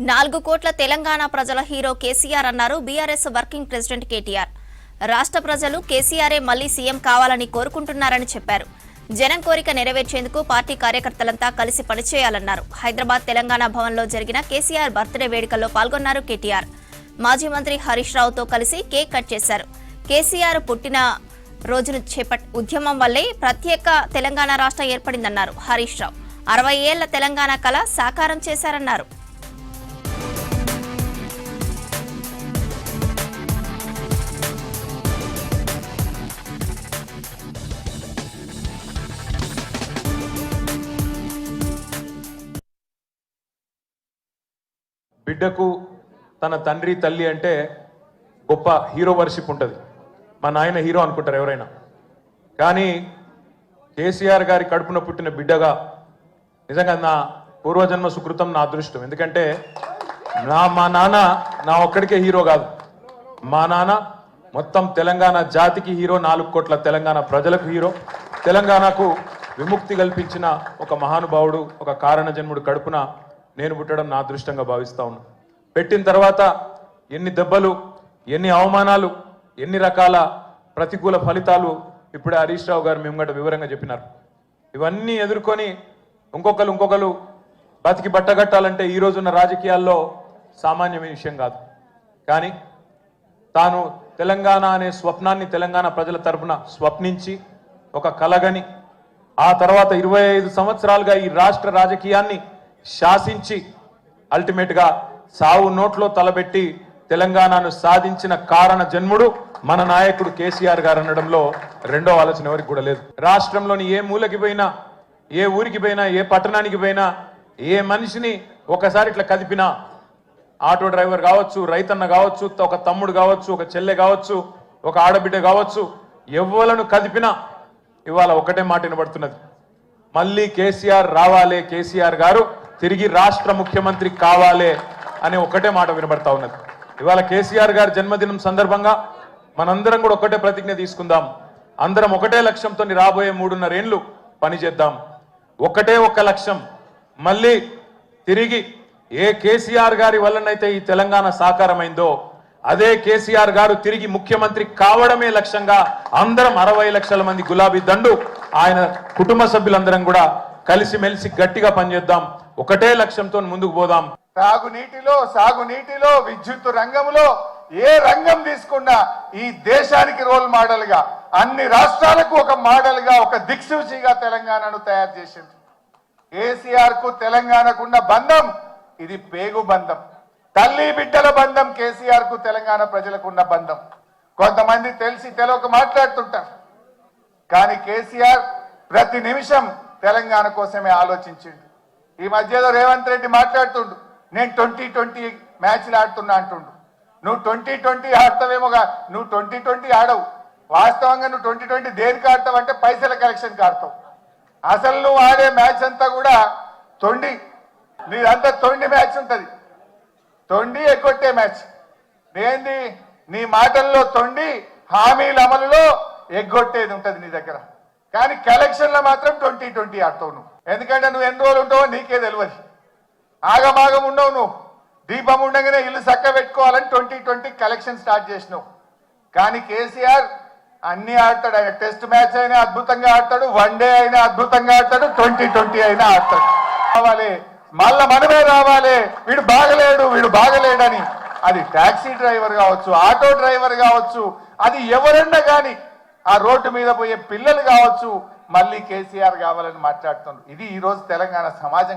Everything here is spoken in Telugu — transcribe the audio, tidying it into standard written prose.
4 కోట్ల తెలంగాణ ప్రజల హీరో కేసీఆర్ అన్నారు బీఆర్ఎస్ వర్కింగ్ ప్రెసిడెంట్ కేటీఆర్. రాష్ట్ర ప్రజలు కేసీఆరే మళ్లీ సీఎం కావాలని కోరుకుంటున్నారని చెప్పారు. జనం కోరిక నెరవేర్చేందుకు పార్టీ కార్యకర్తలంతా కలిసి పనిచేయాలన్నారు. హైదరాబాద్ తెలంగాణ భవన్లో జరిగిన కేసీఆర్ బర్త్డే వేడుకల్లో పాల్గొన్నారు కేటీఆర్. మాజీ మంత్రి హరీష్ రావుతో కలిసి కేక్ కట్ చేశారు. కేసీఆర్ పుట్టిన రోజును ఉద్యమం వల్లే ప్రత్యేక తెలంగాణ రాష్ట్రం ఏర్పడిందన్నారు హరీష్ రావు. 60 ఏళ్ల తెలంగాణ కళ సాకారం చేశారన్నారు. బిడ్డకు తన తండ్రి తల్లి అంటే గొప్ప హీరో వర్షిప్ ఉంటుంది. మా నాయన హీరో అనుకుంటారు ఎవరైనా, కానీ కేసీఆర్ గారి కడుపున పుట్టిన బిడ్డగా నిజంగా నా పూర్వజన్మ సుకృతం, నా అదృష్టం. ఎందుకంటే మా నాన్న నా ఒక్కడికే హీరో కాదు, మా నాన్న మొత్తం తెలంగాణ జాతికి హీరో, 4 కోట్ల తెలంగాణ ప్రజలకు హీరో. తెలంగాణకు విముక్తి కల్పించిన ఒక మహానుభావుడు, ఒక కారణ జన్ముడు కడుపున నేను పుట్టడం నా అదృష్టంగా భావిస్తా ఉన్నా. పెట్టిన తర్వాత ఎన్ని దెబ్బలు, ఎన్ని అవమానాలు, ఎన్ని రకాల ప్రతికూల ఫలితాలు ఇప్పుడే హరీష్ రావు గారు మేము వివరంగా చెప్పినారు. ఇవన్నీ ఎదుర్కొని ఇంకొకరు బతికి బట్టగట్టాలంటే ఈ రోజున్న రాజకీయాల్లో సామాన్యమైన విషయం కాదు. కానీ తాను తెలంగాణ అనే స్వప్నాన్ని తెలంగాణ ప్రజల తరఫున స్వప్నించి ఒక కలగని ఆ తర్వాత 25 సంవత్సరాలుగా ఈ రాష్ట్ర రాజకీయాన్ని శాసించి అల్టిమేట్గా సావు నోట్లో తలబెట్టి తెలంగాణను సాధించిన కారణ జన్ముడు మన నాయకుడు కేసీఆర్ గారు అనడంలో రెండో ఆలోచన ఎవరికి కూడా లేదు. రాష్ట్రంలోని ఏ మూలకి పోయినా, ఏ ఊరికి పోయినా, ఏ పట్టణానికి పోయినా, ఏ మనిషిని ఒకసారి ఇట్లా కదిపినా, ఆటో డ్రైవర్ కావచ్చు, రైతన్న కావచ్చు, ఒక తమ్ముడు కావచ్చు, ఒక చెల్లె కావచ్చు, ఒక ఆడబిడ్డ కావచ్చు, ఎవ్వలను కదిపినా ఇవాళ ఒకటే మాట వినబడుతున్నది, మళ్ళీ కేసీఆర్ రావాలే, కేసీఆర్ గారు తిరిగి రాష్ట్ర ముఖ్యమంత్రి కావాలే అనే ఒకటే మాట వినబడతా ఉన్నది. ఇవాళ కేసీఆర్ గారి జన్మదినం సందర్భంగా మనందరం కూడా ఒకటే ప్రతిజ్ఞ తీసుకుందాం. అందరం ఒకటే లక్ష్యంతో రాబోయే 3.5 ఏళ్లు పనిచేద్దాం. ఒక్క లక్ష్యం, మళ్ళీ తిరిగి ఏ కేసీఆర్ గారి వల్లనైతే ఈ తెలంగాణ సాకారమైందో అదే కేసీఆర్ గారు తిరిగి ముఖ్యమంత్రి కావడమే లక్ష్యంగా అందరం 60 లక్షల మంది గులాబీ దండు ఆయన కుటుంబ సభ్యులందరం కూడా కలిసిమెలిసి గట్టిగా పనిచేద్దాం. ఒకటే లక్ష్యంతో ముందుకు పోదాం. సాగునీటిలో విద్యుత్ రంగంలో ఏ రంగం తీసుకున్నా ఈ దేశానికి రోల్ మోడల్ గా, అన్ని రాష్ట్రాలకు ఒక మోడల్ గా, ఒక దిక్సూచిగా తెలంగాణను తయారు చేసింది. కేసీఆర్ కు తెలంగాణకున్న బంధం ఇది పేగు బంధం, తల్లి బిడ్డల బంధం. కేసీఆర్ కు తెలంగాణ ప్రజలకున్న బంధం. కొంతమంది తెలిసి తెలియక మాట్లాడుతుంటారు, కానీ కేసీఆర్ ప్రతి నిమిషం తెలంగాణ కోసమే ఆలోచించిండు. ఈ మధ్యలో రేవంత్ రెడ్డి మాట్లాడుతుండు, నేను 2020 మ్యాచ్లు ఆడుతున్నా అంటుండు. నువ్వు 2020 ఆడతావేమోగా, నువ్వు 2020 ఆడవు. వాస్తవంగా నువ్వు 2020 దేనికి ఆడతావు అంటే పైసల కలెక్షన్కి ఆడతావు. అసలు నువ్వు ఆడే మ్యాచ్ అంతా కూడా తొండి, నీదంతా తొండి మ్యాచ్ ఉంటుంది, తొండి ఎగ్గొట్టే మ్యాచ్. ఏంది నీ మాటల్లో తొండి, హామీల అమలులో ఎగ్గొట్టేది ఉంటుంది నీ దగ్గర. కానీ కలెక్షన్లో మాత్రం 2020 ఆడతావు నువ్వు. ఎందుకంటే నువ్వు ఎన్ని రోజులు ఉంటావో నీకే తెలియదు. ఆగమాగం ఉండవు నువ్వు. దీపం ఉండగానే ఇల్లు చక్క పెట్టుకోవాలని 2020 కలెక్షన్ స్టార్ట్ చేసినావు. కానీ కేసీఆర్ అన్ని ఆడతాడు. ఆయన టెస్ట్ మ్యాచ్ అయినా అద్భుతంగా ఆడతాడు, వన్డే అయినా అద్భుతంగా ఆడతాడు, 2020 అయినా ఆడతాడు. రావాలి మళ్ళా మనమే రావాలి, వీడు బాగలేడని. అది టాక్సీ డ్రైవర్ కావచ్చు, ఆటో డ్రైవర్ కావచ్చు, అది ఎవరన్నా కానీ, ఆ రోడ్డు మీద పోయే పిల్లలు కావచ్చు, మళ్ళీ కేసీఆర్ కావాలని మాట్లాడుతున్నారు. ఇది ఈరోజు తెలంగాణ సమాజం.